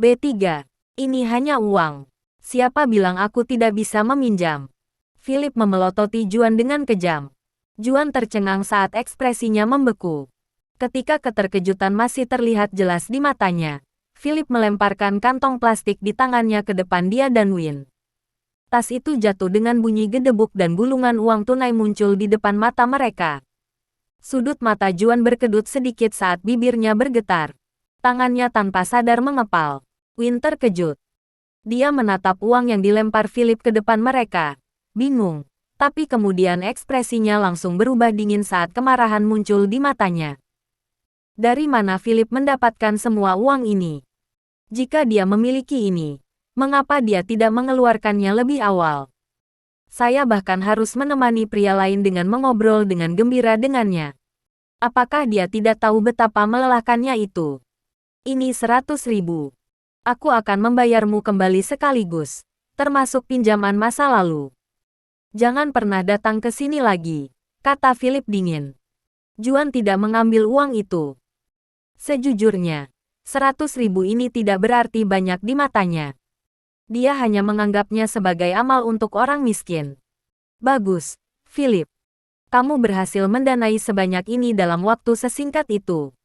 B3. Ini hanya uang. Siapa bilang aku tidak bisa meminjam? Philip memelototi Juan dengan kejam. Juan tercengang saat ekspresinya membeku. Ketika keterkejutan masih terlihat jelas di matanya, Philip melemparkan kantong plastik di tangannya ke depan dia dan Win. Tas itu jatuh dengan bunyi gedebuk dan gulungan uang tunai muncul di depan mata mereka. Sudut mata Juan berkedut sedikit saat bibirnya bergetar. Tangannya tanpa sadar mengepal. Win terkejut. Dia menatap uang yang dilempar Philip ke depan mereka. Bingung. Tapi kemudian ekspresinya langsung berubah dingin saat kemarahan muncul di matanya. Dari mana Philip mendapatkan semua uang ini? Jika dia memiliki ini, mengapa dia tidak mengeluarkannya lebih awal? Saya bahkan harus menemani pria lain dengan mengobrol dengan gembira dengannya. Apakah dia tidak tahu betapa melelahkannya itu? Ini 100.000. Aku akan membayarmu kembali sekaligus, termasuk pinjaman masa lalu. Jangan pernah datang ke sini lagi, kata Philip dingin. Juan tidak mengambil uang itu. Sejujurnya, 100.000 ini tidak berarti banyak di matanya. Dia hanya menganggapnya sebagai amal untuk orang miskin. Bagus, Philip. Kamu berhasil mendanai sebanyak ini dalam waktu sesingkat itu.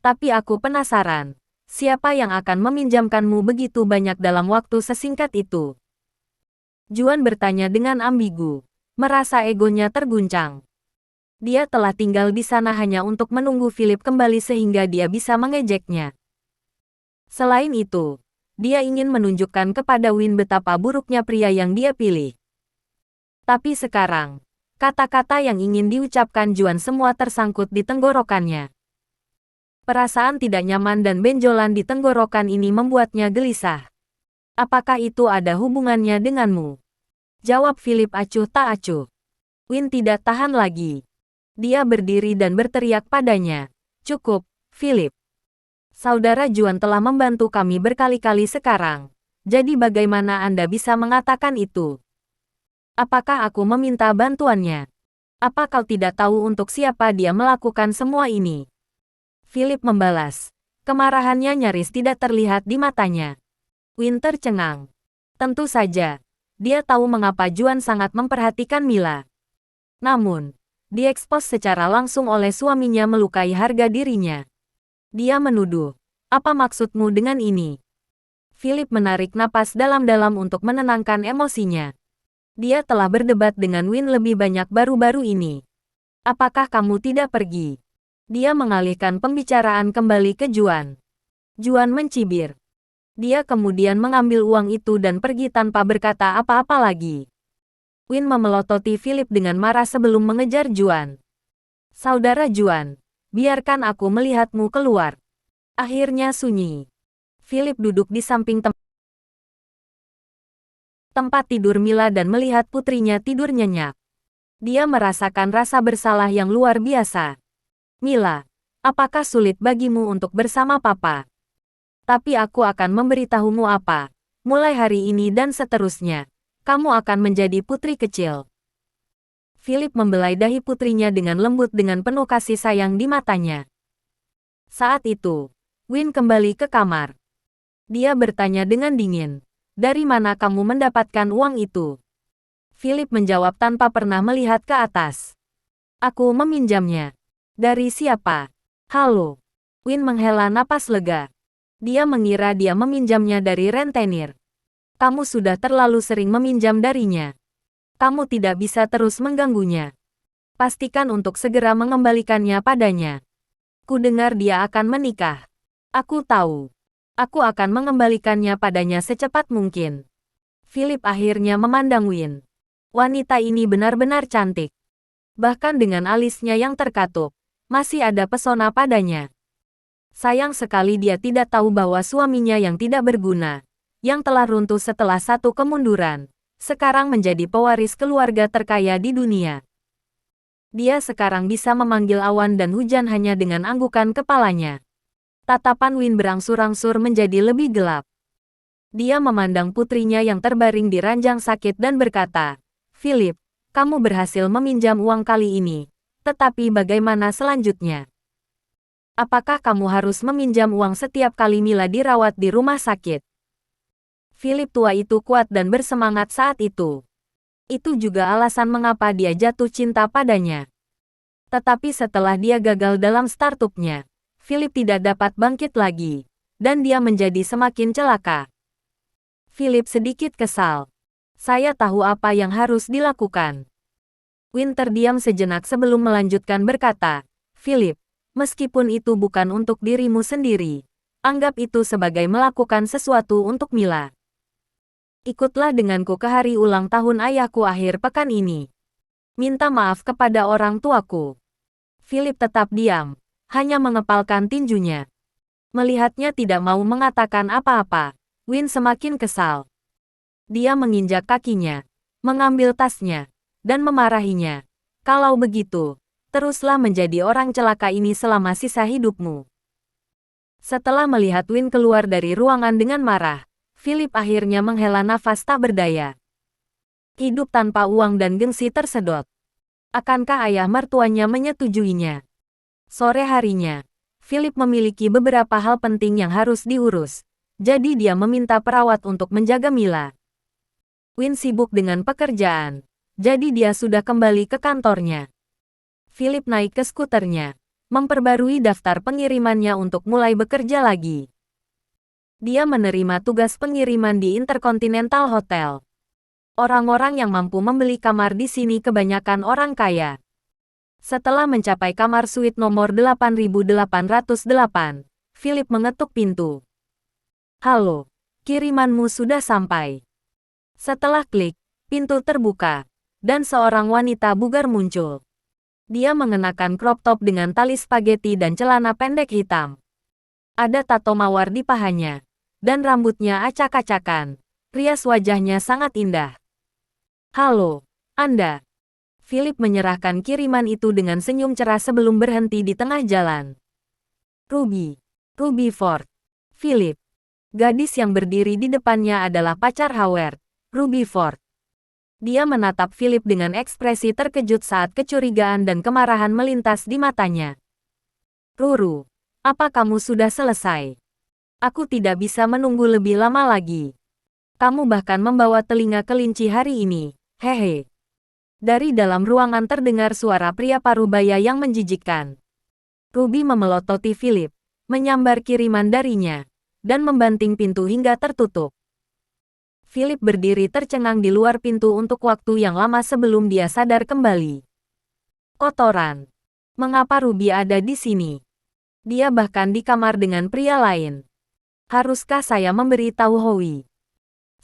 Tapi aku penasaran. Siapa yang akan meminjamkanmu begitu banyak dalam waktu sesingkat itu? Juan bertanya dengan ambigu, merasa egonya terguncang. Dia telah tinggal di sana hanya untuk menunggu Philip kembali sehingga dia bisa mengejeknya. Selain itu, dia ingin menunjukkan kepada Win betapa buruknya pria yang dia pilih. Tapi sekarang, kata-kata yang ingin diucapkan Juan semua tersangkut di tenggorokannya. Perasaan tidak nyaman dan benjolan di tenggorokan ini membuatnya gelisah. Apakah itu ada hubungannya denganmu? Jawab Philip acuh tak acuh. Win tidak tahan lagi. Dia berdiri dan berteriak padanya. Cukup, Philip. Saudara Juan telah membantu kami berkali-kali sekarang. Jadi bagaimana Anda bisa mengatakan itu? Apakah aku meminta bantuannya? Apa kau tidak tahu untuk siapa dia melakukan semua ini? Philip membalas. Kemarahannya nyaris tidak terlihat di matanya. Win tercengang. Tentu saja, dia tahu mengapa Juan sangat memperhatikan Mila. Namun, diekspos secara langsung oleh suaminya melukai harga dirinya. Dia menuduh, apa maksudmu dengan ini? Philip menarik napas dalam-dalam untuk menenangkan emosinya. Dia telah berdebat dengan Win lebih banyak baru-baru ini. Apakah kamu tidak pergi? Dia mengalihkan pembicaraan kembali ke Juan. Juan mencibir. Dia kemudian mengambil uang itu dan pergi tanpa berkata apa-apa lagi. Win memelototi Philip dengan marah sebelum mengejar Juan. Saudara Juan, biarkan aku melihatmu keluar. Akhirnya sunyi. Philip duduk di samping tempat tidur Mila dan melihat putrinya tidur nyenyak. Dia merasakan rasa bersalah yang luar biasa. Mila, apakah sulit bagimu untuk bersama Papa? Tapi aku akan memberitahumu apa. Mulai hari ini dan seterusnya, kamu akan menjadi putri kecil. Philip membelai dahi putrinya dengan lembut dengan penuh kasih sayang di matanya. Saat itu, Win kembali ke kamar. Dia bertanya dengan dingin, dari mana kamu mendapatkan uang itu? Philip menjawab tanpa pernah melihat ke atas. Aku meminjamnya. Dari siapa? Halo. Win menghela napas lega. Dia mengira dia meminjamnya dari rentenir. Kamu sudah terlalu sering meminjam darinya. Kamu tidak bisa terus mengganggunya. Pastikan untuk segera mengembalikannya padanya. Kudengar dia akan menikah. Aku tahu. Aku akan mengembalikannya padanya secepat mungkin. Philip akhirnya memandang Win. Wanita ini benar-benar cantik. Bahkan dengan alisnya yang terkatup, masih ada pesona padanya. Sayang sekali dia tidak tahu bahwa suaminya yang tidak berguna, yang telah runtuh setelah satu kemunduran, sekarang menjadi pewaris keluarga terkaya di dunia. Dia sekarang bisa memanggil awan dan hujan hanya dengan anggukan kepalanya. Tatapan Win berangsur-angsur menjadi lebih gelap. Dia memandang putrinya yang terbaring di ranjang sakit dan berkata, Philip, kamu berhasil meminjam uang kali ini. Tetapi bagaimana selanjutnya? Apakah kamu harus meminjam uang setiap kali Mila dirawat di rumah sakit? Philip tua itu kuat dan bersemangat saat itu. Itu juga alasan mengapa dia jatuh cinta padanya. Tetapi setelah dia gagal dalam startupnya, Philip tidak dapat bangkit lagi, dan dia menjadi semakin celaka. Philip sedikit kesal. Saya tahu apa yang harus dilakukan. Win terdiam sejenak sebelum melanjutkan berkata, Philip, meskipun itu bukan untuk dirimu sendiri, anggap itu sebagai melakukan sesuatu untuk Mila. Ikutlah denganku ke hari ulang tahun ayahku akhir pekan ini. Minta maaf kepada orang tuaku. Philip tetap diam, hanya mengepalkan tinjunya. Melihatnya tidak mau mengatakan apa-apa, Win semakin kesal. Dia menginjak kakinya, mengambil tasnya, dan memarahinya. Kalau begitu, teruslah menjadi orang celaka ini selama sisa hidupmu. Setelah melihat Win keluar dari ruangan dengan marah, Philip akhirnya menghela nafas tak berdaya. Hidup tanpa uang dan gengsi tersedot. Akankah ayah mertuanya menyetujuinya? Sore harinya, Philip memiliki beberapa hal penting yang harus diurus, jadi dia meminta perawat untuk menjaga Mila. Win sibuk dengan pekerjaan, jadi dia sudah kembali ke kantornya. Philip naik ke skuternya, memperbarui daftar pengirimannya untuk mulai bekerja lagi. Dia menerima tugas pengiriman di Intercontinental Hotel. Orang-orang yang mampu membeli kamar di sini kebanyakan orang kaya. Setelah mencapai kamar suite nomor 8808, Philip mengetuk pintu. Halo, kirimanmu sudah sampai. Setelah klik, pintu terbuka, dan seorang wanita bugar muncul. Dia mengenakan crop top dengan tali spaghetti dan celana pendek hitam. Ada tato mawar di pahanya, dan rambutnya acak-acakan. Rias wajahnya sangat indah. Halo, Anda. Philip menyerahkan kiriman itu dengan senyum cerah sebelum berhenti di tengah jalan. Ruby. Ruby Ford. Philip. Gadis yang berdiri di depannya adalah pacar Howard, Ruby Ford. Dia menatap Philip dengan ekspresi terkejut saat kecurigaan dan kemarahan melintas di matanya. Ruru, apa kamu sudah selesai? Aku tidak bisa menunggu lebih lama lagi. Kamu bahkan membawa telinga kelinci hari ini, hehe. Dari dalam ruangan terdengar suara pria parubaya yang menjijikkan. Ruby memelototi Philip, menyambar kiriman darinya, dan membanting pintu hingga tertutup. Philip berdiri tercengang di luar pintu untuk waktu yang lama sebelum dia sadar kembali. Kotoran. Mengapa Ruby ada di sini? Dia bahkan di kamar dengan pria lain. Haruskah saya memberitahu Howie?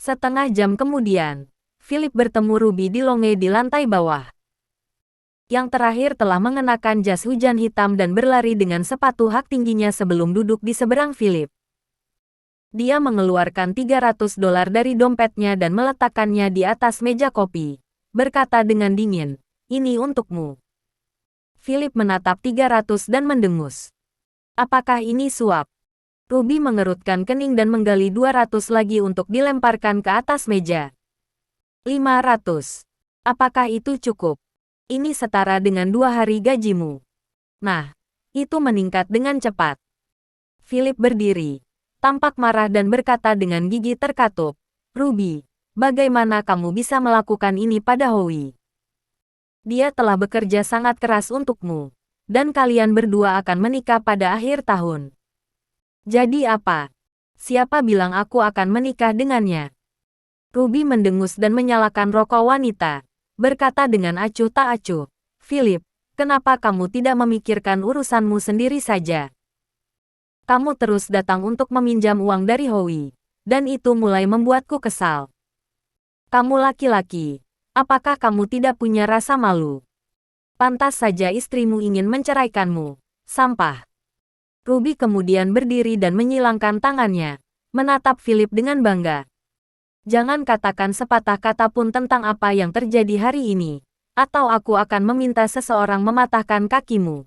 Setengah jam kemudian, Philip bertemu Ruby di longe di lantai bawah. Yang terakhir telah mengenakan jas hujan hitam dan berlari dengan sepatu hak tingginya sebelum duduk di seberang Philip. Dia mengeluarkan $300 dari dompetnya dan meletakkannya di atas meja kopi. Berkata dengan dingin, ini untukmu. Philip menatap 300 dan mendengus. Apakah ini suap? Ruby mengerutkan kening dan menggali 200 lagi untuk dilemparkan ke atas meja. 500. Apakah itu cukup? Ini setara dengan 2 hari gajimu. Nah, itu meningkat dengan cepat. Philip berdiri, tampak marah dan berkata dengan gigi terkatup, Ruby, bagaimana kamu bisa melakukan ini pada Howie? Dia telah bekerja sangat keras untukmu, dan kalian berdua akan menikah pada akhir tahun. Jadi apa? Siapa bilang aku akan menikah dengannya? Ruby mendengus dan menyalakan rokok wanita, berkata dengan acuh tak acuh, Philip, kenapa kamu tidak memikirkan urusanmu sendiri saja? Kamu terus datang untuk meminjam uang dari Howie, dan itu mulai membuatku kesal. Kamu laki-laki, apakah kamu tidak punya rasa malu? Pantas saja istrimu ingin menceraikanmu, sampah. Ruby kemudian berdiri dan menyilangkan tangannya, menatap Philip dengan bangga. Jangan katakan sepatah kata pun tentang apa yang terjadi hari ini, atau aku akan meminta seseorang mematahkan kakimu.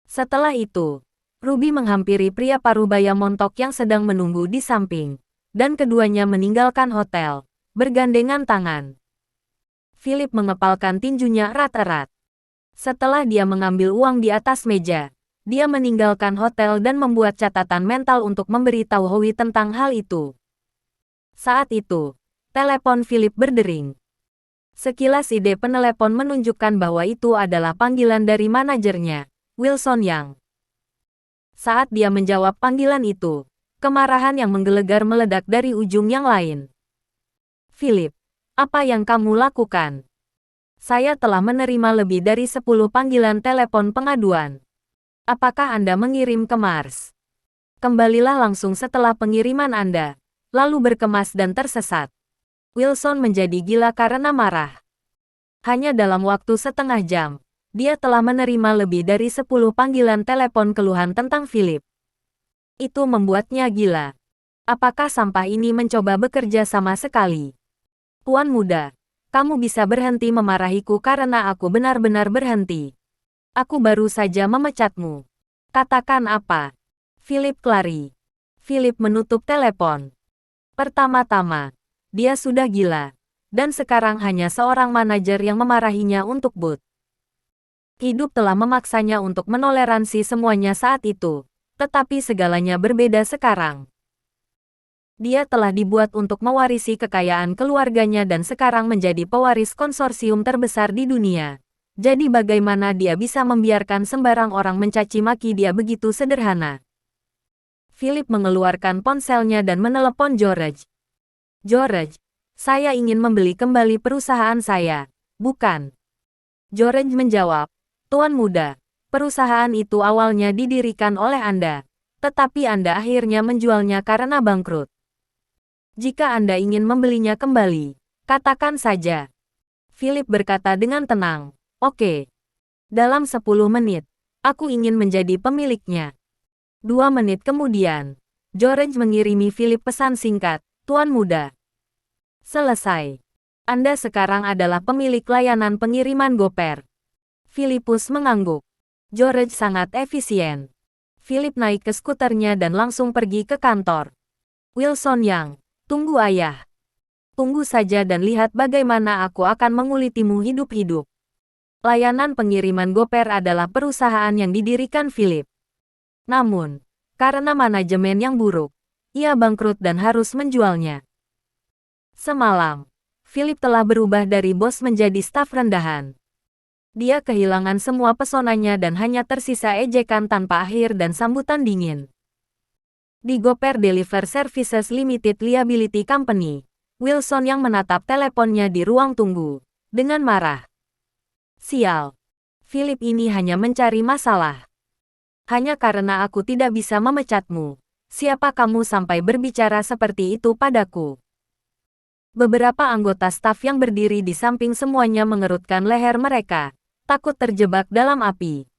Setelah itu, Ruby menghampiri pria parubaya montok yang sedang menunggu di samping, dan keduanya meninggalkan hotel, bergandengan tangan. Philip mengepalkan tinjunya erat-erat. Setelah dia mengambil uang di atas meja, Dia meninggalkan hotel dan membuat catatan mental untuk memberitahu Howie tentang hal itu. Saat itu, telepon Philip berdering. Sekilas ide penelepon menunjukkan bahwa itu adalah panggilan dari manajernya, Wilson Yang. Saat dia menjawab panggilan itu, kemarahan yang menggelegar meledak dari ujung yang lain. Philip, apa yang kamu lakukan? Saya telah menerima lebih dari 10 panggilan telepon pengaduan. Apakah Anda mengirim ke Mars? Kembalilah langsung setelah pengiriman Anda, lalu berkemas dan tersesat. Wilson menjadi gila karena marah. Hanya dalam waktu setengah jam, dia telah menerima lebih dari 10 panggilan telepon keluhan tentang Philip. Itu membuatnya gila. Apakah sampah ini mencoba bekerja sama sekali? Tuan muda, kamu bisa berhenti memarahiku karena aku benar-benar berhenti. Aku baru saja memecatmu. Katakan apa? Philip Clary. Philip menutup telepon. Pertama-tama, dia sudah gila. Dan sekarang hanya seorang manajer yang memarahinya untuk but. Hidup telah memaksanya untuk menoleransi semuanya saat itu. Tetapi segalanya berbeda sekarang. Dia telah dibuat untuk mewarisi kekayaan keluarganya dan sekarang menjadi pewaris konsorsium terbesar di dunia. Jadi bagaimana dia bisa membiarkan sembarang orang mencaci maki dia begitu sederhana? Philip mengeluarkan ponselnya dan menelepon George. George, saya ingin membeli kembali perusahaan saya, bukan? George menjawab, Tuan muda, perusahaan itu awalnya didirikan oleh Anda, tetapi Anda akhirnya menjualnya karena bangkrut. Jika Anda ingin membelinya kembali, katakan saja. Philip berkata dengan tenang, oke. Dalam 10 menit, aku ingin menjadi pemiliknya. 2 menit kemudian, George mengirimi Philip pesan singkat, Tuan muda. Selesai. Anda sekarang adalah pemilik layanan pengiriman GoPer. Philipus mengangguk. George sangat efisien. Philip naik ke skuternya dan langsung pergi ke kantor. Wilson Yang, tunggu ayah. Tunggu saja dan lihat bagaimana aku akan mengulitimu hidup-hidup. Layanan pengiriman GoPer adalah perusahaan yang didirikan Philip. Namun, karena manajemen yang buruk, ia bangkrut dan harus menjualnya. Semalam, Philip telah berubah dari bos menjadi staf rendahan. Dia kehilangan semua pesonanya dan hanya tersisa ejekan tanpa akhir dan sambutan dingin. Di GoPer Deliver Services Limited Liability Company, Wilson yang menatap teleponnya di ruang tunggu, dengan marah. Sial. Philip ini hanya mencari masalah. Hanya karena aku tidak bisa memecatmu. Siapa kamu sampai berbicara seperti itu padaku? Beberapa anggota staf yang berdiri di samping semuanya mengerutkan leher mereka, takut terjebak dalam api.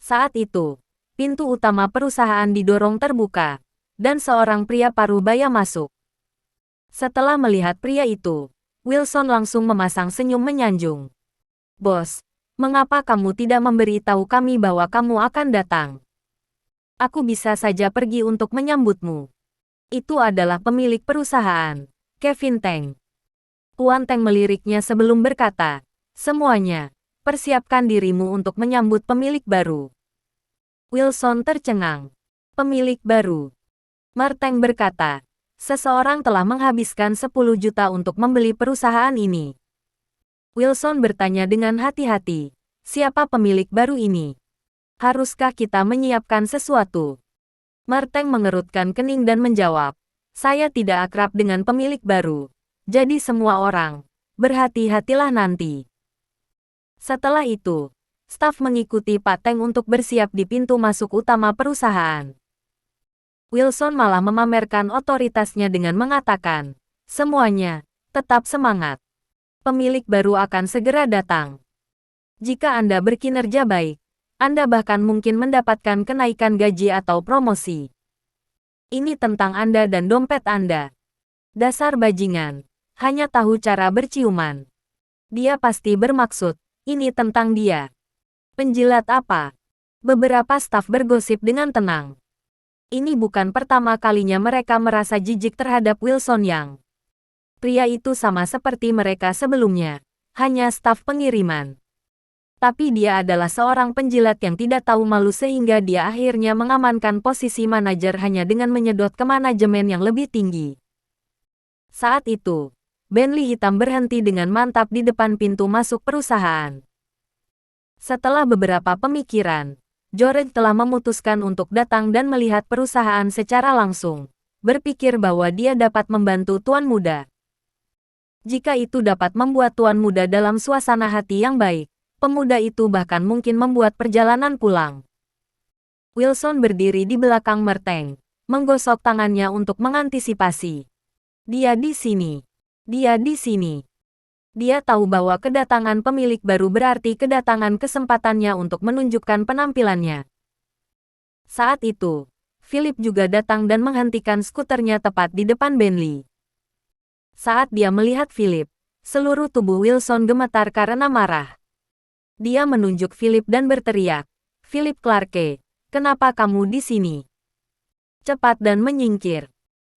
Saat itu, pintu utama perusahaan didorong terbuka, dan seorang pria parubaya masuk. Setelah melihat pria itu, Wilson langsung memasang senyum menyanjung. Bos, mengapa kamu tidak memberitahu kami bahwa kamu akan datang? Aku bisa saja pergi untuk menyambutmu. Itu adalah pemilik perusahaan, Kevin Teng. Tuan Teng meliriknya sebelum berkata, semuanya, persiapkan dirimu untuk menyambut pemilik baru. Wilson tercengang. Pemilik baru. Marteng berkata, seseorang telah menghabiskan 10 juta untuk membeli perusahaan ini. Wilson bertanya dengan hati-hati, siapa pemilik baru ini? Haruskah kita menyiapkan sesuatu? Marteng mengerutkan kening dan menjawab, saya tidak akrab dengan pemilik baru. Jadi semua orang, berhati-hatilah nanti. Setelah itu, staf mengikuti Pak Teng untuk bersiap di pintu masuk utama perusahaan. Wilson malah memamerkan otoritasnya dengan mengatakan, semuanya, tetap semangat. Pemilik baru akan segera datang. Jika Anda berkinerja baik, Anda bahkan mungkin mendapatkan kenaikan gaji atau promosi. Ini tentang Anda dan dompet Anda. Dasar bajingan, hanya tahu cara berciuman. Dia pasti bermaksud, ini tentang dia. Penjilat apa? Beberapa staf bergosip dengan tenang. Ini bukan pertama kalinya mereka merasa jijik terhadap Wilson Yang. Pria itu sama seperti mereka sebelumnya, hanya staf pengiriman. Tapi dia adalah seorang penjilat yang tidak tahu malu sehingga dia akhirnya mengamankan posisi manajer hanya dengan menyedot ke manajemen yang lebih tinggi. Saat itu, Bentley hitam berhenti dengan mantap di depan pintu masuk perusahaan. Setelah beberapa pemikiran, George telah memutuskan untuk datang dan melihat perusahaan secara langsung, berpikir bahwa dia dapat membantu tuan muda. Jika itu dapat membuat tuan muda dalam suasana hati yang baik, pemuda itu bahkan mungkin membuat perjalanan pulang. Wilson berdiri di belakang Merteng, menggosok tangannya untuk mengantisipasi. Dia di sini. Dia di sini. Dia tahu bahwa kedatangan pemilik baru berarti kedatangan kesempatannya untuk menunjukkan penampilannya. Saat itu, Philip juga datang dan menghentikan skuternya tepat di depan Bentley. Saat dia melihat Philip, seluruh tubuh Wilson gemetar karena marah. Dia menunjuk Philip dan berteriak, "Philip Clarke, kenapa kamu di sini? Cepat dan menyingkir."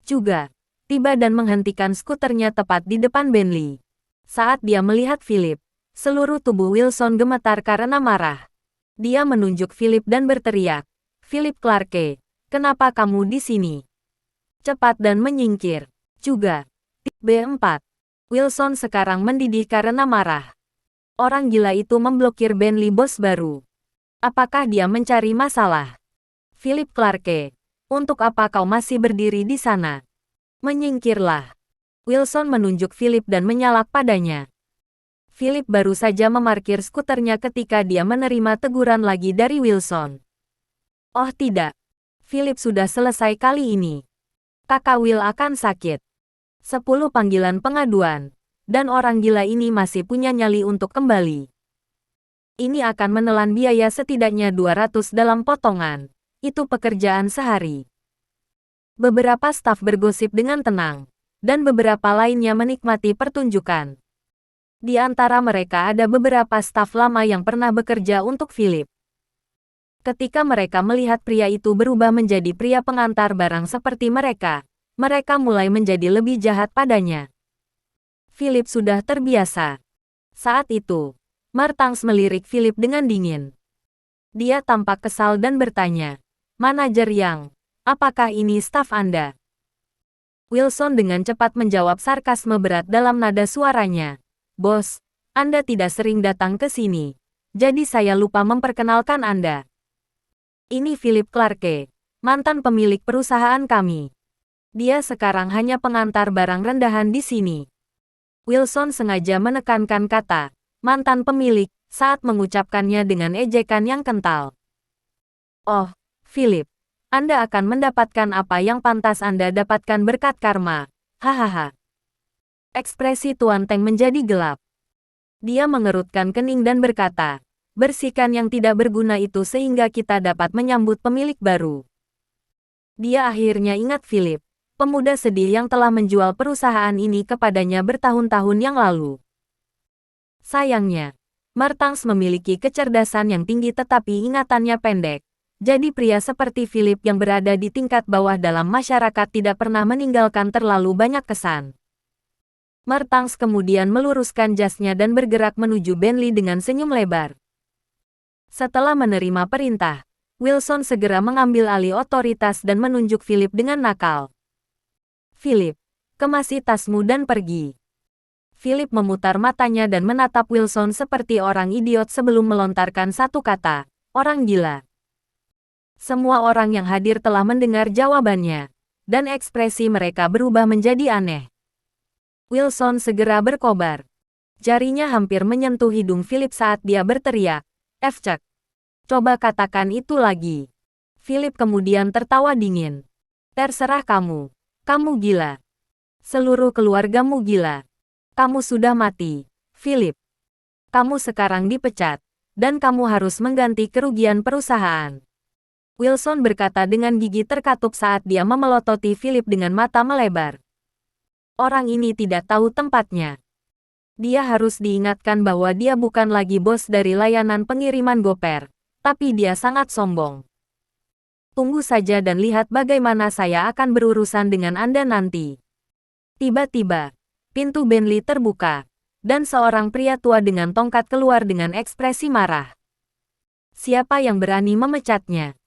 Juga, tiba dan menghentikan skuternya tepat di depan Bentley. Saat dia melihat Philip, seluruh tubuh Wilson gemetar karena marah. Dia menunjuk Philip dan berteriak, "Philip Clarke, kenapa kamu di sini? Cepat dan menyingkir." Juga, B4. Wilson sekarang mendidih karena marah. Orang gila itu memblokir Bentley bos baru. Apakah dia mencari masalah? Philip Clarke, untuk apa kau masih berdiri di sana? Menyingkirlah. Wilson menunjuk Philip dan menyalak padanya. Philip baru saja memarkir skuternya ketika dia menerima teguran lagi dari Wilson. Oh tidak. Philip sudah selesai kali ini. Kakak Will akan sakit. 10 panggilan pengaduan. Dan orang gila ini masih punya nyali untuk kembali. Ini akan menelan biaya setidaknya 200 dalam potongan. Itu pekerjaan sehari. Beberapa staf bergosip dengan tenang, dan beberapa lainnya menikmati pertunjukan. Di antara mereka ada beberapa staf lama yang pernah bekerja untuk Philip. Ketika mereka melihat pria itu berubah menjadi pria pengantar barang seperti mereka mulai menjadi lebih jahat padanya. Philip sudah terbiasa. Saat itu, Martang melirik Philip dengan dingin. Dia tampak kesal dan bertanya, "Manajer Yang, apakah ini staf Anda?" Wilson dengan cepat menjawab sarkasme berat dalam nada suaranya. "Bos, Anda tidak sering datang ke sini, jadi saya lupa memperkenalkan Anda. Ini Philip Clarke, mantan pemilik perusahaan kami. Dia sekarang hanya pengantar barang rendahan di sini." Wilson sengaja menekankan kata mantan pemilik saat mengucapkannya dengan ejekan yang kental. "Oh, Philip, Anda akan mendapatkan apa yang pantas Anda dapatkan berkat karma. Hahaha." Ekspresi Tuan Teng menjadi gelap. Dia mengerutkan kening dan berkata, "Bersihkan yang tidak berguna itu sehingga kita dapat menyambut pemilik baru." Dia akhirnya ingat Philip, pemuda sedih yang telah menjual perusahaan ini kepadanya bertahun-tahun yang lalu. Sayangnya, Martang memiliki kecerdasan yang tinggi tetapi ingatannya pendek. Jadi pria seperti Philip yang berada di tingkat bawah dalam masyarakat tidak pernah meninggalkan terlalu banyak kesan. Martang kemudian meluruskan jasnya dan bergerak menuju Bentley dengan senyum lebar. Setelah menerima perintah, Wilson segera mengambil alih otoritas dan menunjuk Philip dengan nakal. "Philip, kemasi tasmu dan pergi." Philip memutar matanya dan menatap Wilson seperti orang idiot sebelum melontarkan satu kata, "Orang gila." Semua orang yang hadir telah mendengar jawabannya, dan ekspresi mereka berubah menjadi aneh. Wilson segera berkobar. Jarinya hampir menyentuh hidung Philip saat dia berteriak, "F-cek. Coba katakan itu lagi." Philip kemudian tertawa dingin. "Terserah kamu. Kamu gila. Seluruh keluargamu gila. Kamu sudah mati, Philip. Kamu sekarang dipecat, dan kamu harus mengganti kerugian perusahaan." Wilson berkata dengan gigi terkatup saat dia memelototi Philip dengan mata melebar. Orang ini tidak tahu tempatnya. Dia harus diingatkan bahwa dia bukan lagi bos dari layanan pengiriman Goper, tapi dia sangat sombong. "Tunggu saja dan lihat bagaimana saya akan berurusan dengan Anda nanti." Tiba-tiba, pintu Bentley terbuka, dan seorang pria tua dengan tongkat keluar dengan ekspresi marah. Siapa yang berani memecatnya?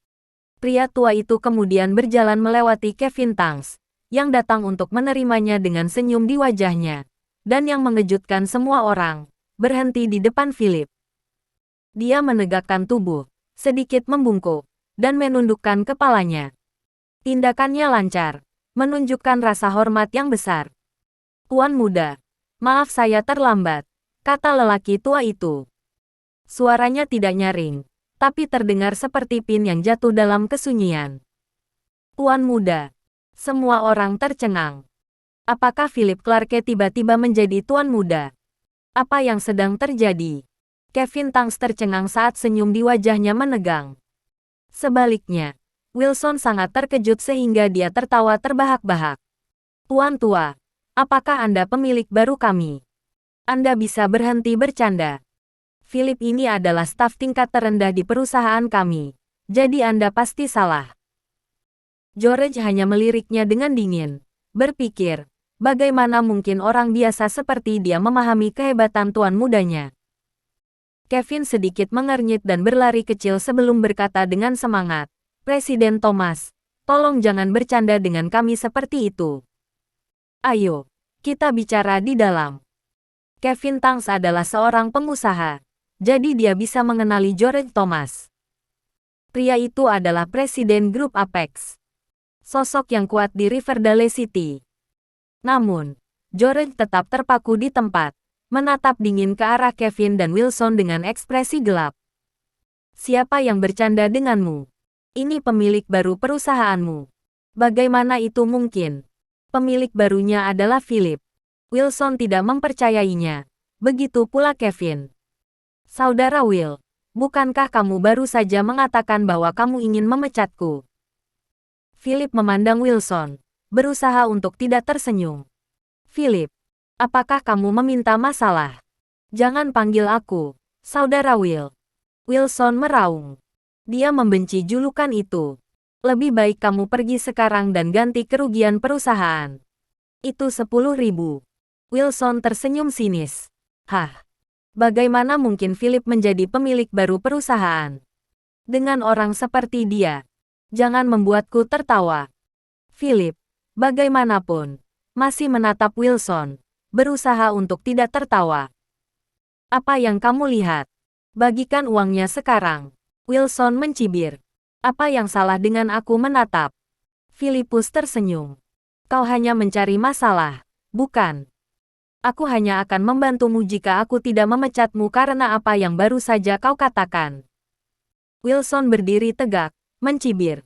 Pria tua itu kemudian berjalan melewati Kevin Tang's, yang datang untuk menerimanya dengan senyum di wajahnya, dan yang mengejutkan semua orang, berhenti di depan Philip. Dia menegakkan tubuh, sedikit membungkuk, dan menundukkan kepalanya. Tindakannya lancar, menunjukkan rasa hormat yang besar. "Tuan muda, maaf saya terlambat," kata lelaki tua itu. Suaranya tidak nyaring, tapi terdengar seperti pin yang jatuh dalam kesunyian. "Tuan muda." Semua orang tercengang. Apakah Philip Clarke tiba-tiba menjadi tuan muda? Apa yang sedang terjadi? Kevin Tang's tercengang saat senyum di wajahnya menegang. Sebaliknya, Wilson sangat terkejut sehingga dia tertawa terbahak-bahak. "Tuan tua, apakah Anda pemilik baru kami? Anda bisa berhenti bercanda. Philip ini adalah staf tingkat terendah di perusahaan kami, jadi Anda pasti salah." George hanya meliriknya dengan dingin, berpikir, bagaimana mungkin orang biasa seperti dia memahami kehebatan tuan mudanya. Kevin sedikit mengernyit dan berlari kecil sebelum berkata dengan semangat, "Presiden Thomas, tolong jangan bercanda dengan kami seperti itu. Ayo, kita bicara di dalam." Kevin Tang's adalah seorang pengusaha, jadi dia bisa mengenali George Thomas. Pria itu adalah presiden grup Apex, sosok yang kuat di Riverdale City. Namun, George tetap terpaku di tempat, menatap dingin ke arah Kevin dan Wilson dengan ekspresi gelap. "Siapa yang bercanda denganmu? Ini pemilik baru perusahaanmu. Bagaimana itu mungkin?" Pemilik barunya adalah Philip. Wilson tidak mempercayainya. Begitu pula Kevin. "Saudara Will, bukankah kamu baru saja mengatakan bahwa kamu ingin memecatku?" Philip memandang Wilson, berusaha untuk tidak tersenyum. "Philip, apakah kamu meminta masalah? Jangan panggil aku, Saudara Will." Wilson meraung. Dia membenci julukan itu. "Lebih baik kamu pergi sekarang dan ganti kerugian perusahaan. Itu 10.000. Wilson tersenyum sinis. "Hah? Bagaimana mungkin Philip menjadi pemilik baru perusahaan? Dengan orang seperti dia, jangan membuatku tertawa." Philip, bagaimanapun, masih menatap Wilson, berusaha untuk tidak tertawa. "Apa yang kamu lihat? Bagikan uangnya sekarang." Wilson mencibir. "Apa yang salah dengan aku menatap?" Philippus tersenyum. "Kau hanya mencari masalah, bukan? Aku hanya akan membantumu jika aku tidak memecatmu karena apa yang baru saja kau katakan." Wilson berdiri tegak, mencibir.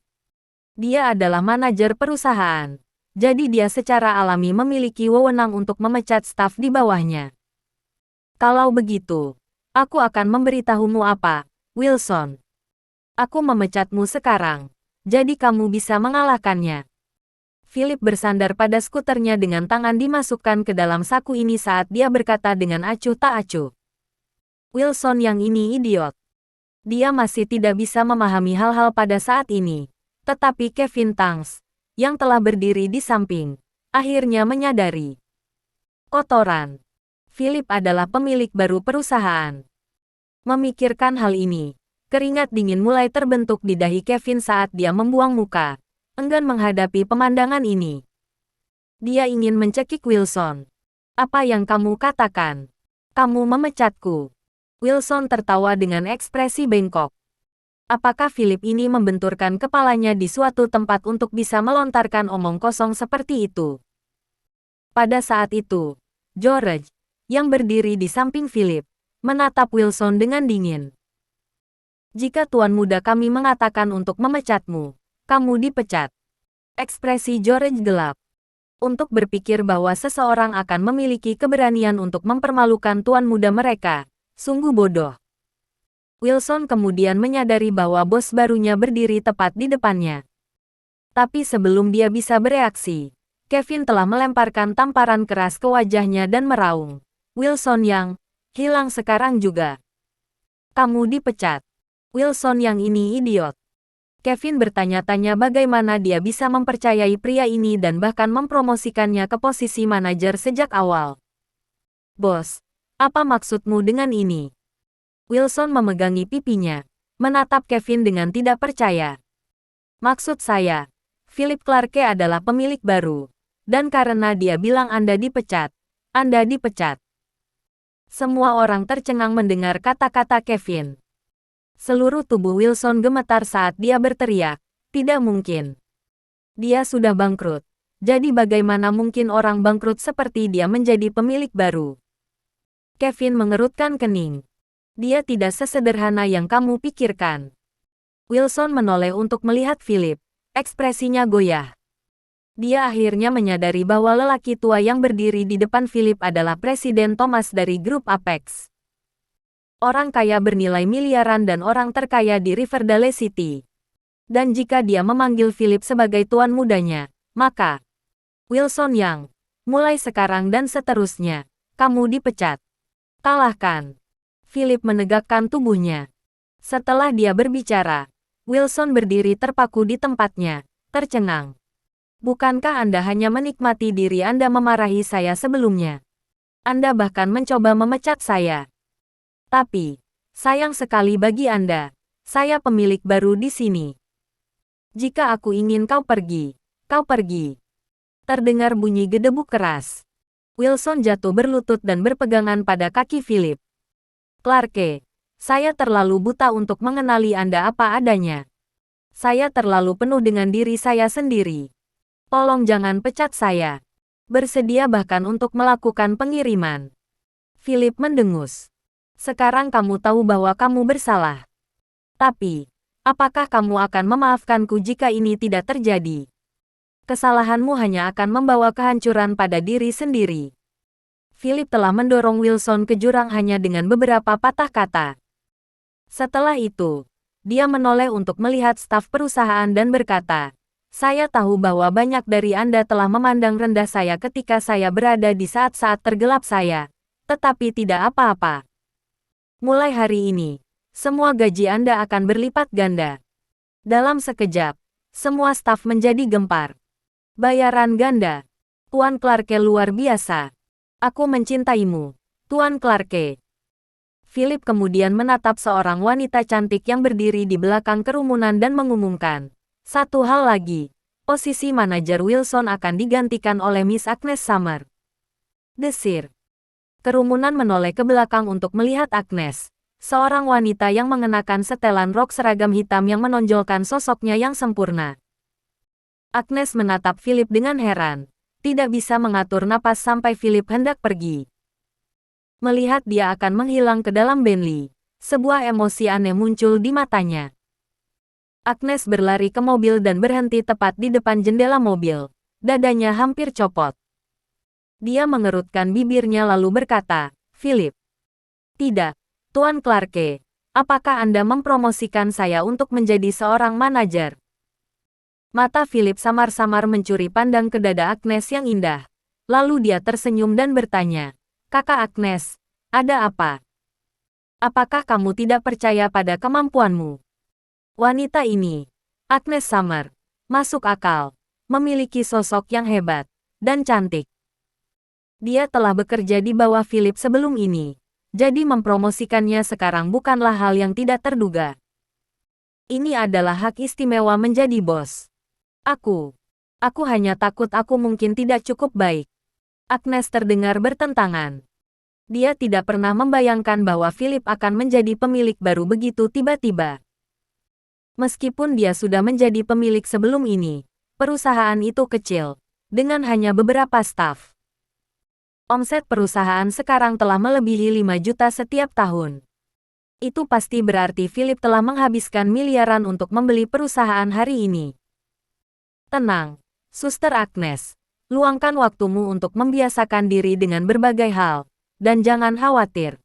Dia adalah manajer perusahaan, jadi dia secara alami memiliki wewenang untuk memecat staf di bawahnya. "Kalau begitu, aku akan memberitahumu apa, Wilson. Aku memecatmu sekarang, jadi kamu bisa mengalahkannya." Philip bersandar pada skuternya dengan tangan dimasukkan ke dalam saku ini saat dia berkata dengan acuh tak acuh. Wilson yang ini idiot. Dia masih tidak bisa memahami hal-hal pada saat ini. Tetapi Kevin Tang's, yang telah berdiri di samping, akhirnya menyadari. Kotoran. Philip adalah pemilik baru perusahaan. Memikirkan hal ini, keringat dingin mulai terbentuk di dahi Kevin saat dia membuang muka, enggan menghadapi pemandangan ini. Dia ingin mencekik Wilson. "Apa yang kamu katakan? Kamu memecatku?" Wilson tertawa dengan ekspresi bengkok. Apakah Philip ini membenturkan kepalanya di suatu tempat untuk bisa melontarkan omong kosong seperti itu? Pada saat itu, George, yang berdiri di samping Philip, menatap Wilson dengan dingin. "Jika tuan muda kami mengatakan untuk memecatmu, kamu dipecat." Ekspresi George gelap. Untuk berpikir bahwa seseorang akan memiliki keberanian untuk mempermalukan tuan muda mereka, sungguh bodoh. Wilson kemudian menyadari bahwa bos barunya berdiri tepat di depannya. Tapi sebelum dia bisa bereaksi, Kevin telah melemparkan tamparan keras ke wajahnya dan meraung. "Wilson yang hilang sekarang juga. Kamu dipecat." Wilson yang ini idiot. Kevin bertanya-tanya bagaimana dia bisa mempercayai pria ini dan bahkan mempromosikannya ke posisi manajer sejak awal. "Bos, Apa maksudmu dengan ini? Wilson memegangi pipinya, menatap Kevin dengan tidak percaya. Maksud saya, Philip Clarke adalah pemilik baru. Dan karena dia bilang Anda dipecat, Anda dipecat. Semua orang tercengang mendengar kata-kata Kevin. Seluruh tubuh Wilson gemetar saat dia berteriak, tidak mungkin. Dia sudah bangkrut. Jadi bagaimana mungkin orang bangkrut seperti dia menjadi pemilik baru? Kevin mengerutkan kening. Dia tidak sesederhana yang kamu pikirkan. Wilson menoleh untuk melihat Philip. Ekspresinya goyah. Dia akhirnya menyadari bahwa lelaki tua yang berdiri di depan Philip adalah Presiden Thomas dari grup Apex. Orang kaya bernilai miliaran dan orang terkaya di Riverdale City. Dan jika dia memanggil Philip sebagai tuan mudanya, maka Wilson yang mulai sekarang dan seterusnya, kamu dipecat. Kalahkan. Philip menegakkan tubuhnya. Setelah dia berbicara, Wilson berdiri terpaku di tempatnya, tercengang. Bukankah Anda hanya menikmati diri Anda memarahi saya sebelumnya? Anda bahkan mencoba memecat saya. Tapi, sayang sekali bagi Anda, saya pemilik baru di sini. Jika aku ingin kau pergi, kau pergi. Terdengar bunyi gedebuk keras. Wilson jatuh berlutut dan berpegangan pada kaki Philip. Clarke, saya terlalu buta untuk mengenali Anda apa adanya. Saya terlalu penuh dengan diri saya sendiri. Tolong jangan pecat saya. Bersedia bahkan untuk melakukan pengiriman. Philip mendengus. Sekarang kamu tahu bahwa kamu bersalah. Tapi, apakah kamu akan memaafkanku jika ini tidak terjadi? Kesalahanmu hanya akan membawa kehancuran pada diri sendiri. Philip telah mendorong Wilson ke jurang hanya dengan beberapa patah kata. Setelah itu, dia menoleh untuk melihat staf perusahaan dan berkata, saya tahu bahwa banyak dari Anda telah memandang rendah saya ketika saya berada di saat-saat tergelap saya, tetapi tidak apa-apa. Mulai hari ini, semua gaji Anda akan berlipat ganda. Dalam sekejap, semua staf menjadi gempar. Bayaran ganda. Tuan Clarke luar biasa. Aku mencintaimu, Tuan Clarke. Philip kemudian menatap seorang wanita cantik yang berdiri di belakang kerumunan dan mengumumkan. Satu hal lagi, posisi manajer Wilson akan digantikan oleh Miss Agnes Summer. Desir. Kerumunan menoleh ke belakang untuk melihat Agnes, seorang wanita yang mengenakan setelan rok seragam hitam yang menonjolkan sosoknya yang sempurna. Agnes menatap Philip dengan heran, tidak bisa mengatur napas sampai Philip hendak pergi. Melihat dia akan menghilang ke dalam Bentley, sebuah emosi aneh muncul di matanya. Agnes berlari ke mobil dan berhenti tepat di depan jendela mobil, dadanya hampir copot. Dia mengerutkan bibirnya lalu berkata, Philip. Tidak, Tuan Clarke, apakah Anda mempromosikan saya untuk menjadi seorang manajer? Mata Philip samar-samar mencuri pandang ke dada Agnes yang indah. Lalu dia tersenyum dan bertanya, Kakak Agnes, ada apa? Apakah kamu tidak percaya pada kemampuanmu? Wanita ini, Agnes Summer, masuk akal, memiliki sosok yang hebat, dan cantik. Dia telah bekerja di bawah Philip sebelum ini, jadi mempromosikannya sekarang bukanlah hal yang tidak terduga. Ini adalah hak istimewa menjadi bos. Aku hanya takut aku mungkin tidak cukup baik. Agnes terdengar bertentangan. Dia tidak pernah membayangkan bahwa Philip akan menjadi pemilik baru begitu tiba-tiba. Meskipun dia sudah menjadi pemilik sebelum ini, perusahaan itu kecil, dengan hanya beberapa staf. Omset perusahaan sekarang telah melebihi 5 juta setiap tahun. Itu pasti berarti Philip telah menghabiskan miliaran untuk membeli perusahaan hari ini. Tenang, Suster Agnes. Luangkan waktumu untuk membiasakan diri dengan berbagai hal, dan jangan khawatir.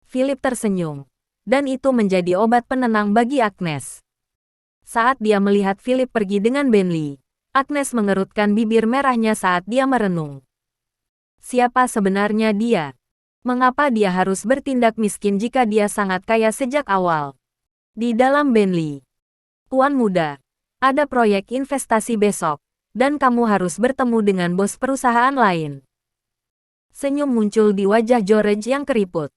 Philip tersenyum, dan itu menjadi obat penenang bagi Agnes. Saat dia melihat Philip pergi dengan Bentley, Agnes mengerutkan bibir merahnya saat dia merenung. Siapa sebenarnya dia? Mengapa dia harus bertindak miskin jika dia sangat kaya sejak awal? Di dalam Bentley. Tuan muda. Ada proyek investasi besok, dan kamu harus bertemu dengan bos perusahaan lain. Senyum muncul di wajah George yang keriput.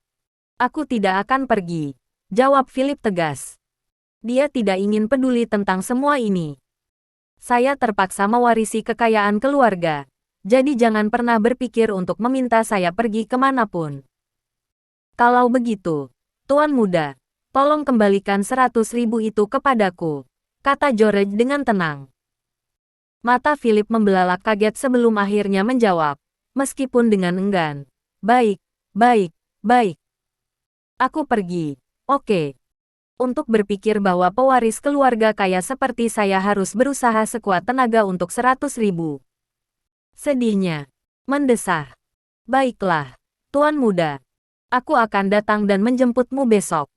Aku tidak akan pergi, jawab Philip tegas. Dia tidak ingin peduli tentang semua ini. Saya terpaksa mewarisi kekayaan keluarga, jadi jangan pernah berpikir untuk meminta saya pergi kemanapun. Kalau begitu, Tuan Muda, tolong kembalikan 100.000 itu kepadaku, kata George dengan tenang. Mata Philip membelalak kaget sebelum akhirnya menjawab, meskipun dengan enggan. Baik, baik, baik. Aku pergi. Oke. Untuk berpikir bahwa pewaris keluarga kaya seperti saya harus berusaha sekuat tenaga untuk 100.000. Sedihnya. Mendesah. Baiklah, Tuan Muda. Aku akan datang dan menjemputmu besok.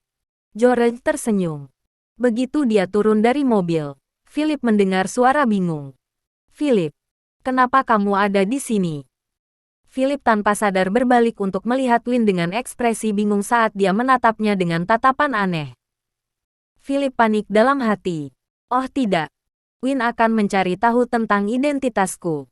George tersenyum. Begitu dia turun dari mobil, Philip mendengar suara bingung. Philip, kenapa kamu ada di sini? Philip tanpa sadar berbalik untuk melihat Win dengan ekspresi bingung saat dia menatapnya dengan tatapan aneh. Philip panik dalam hati. Oh tidak, Win akan mencari tahu tentang identitasku.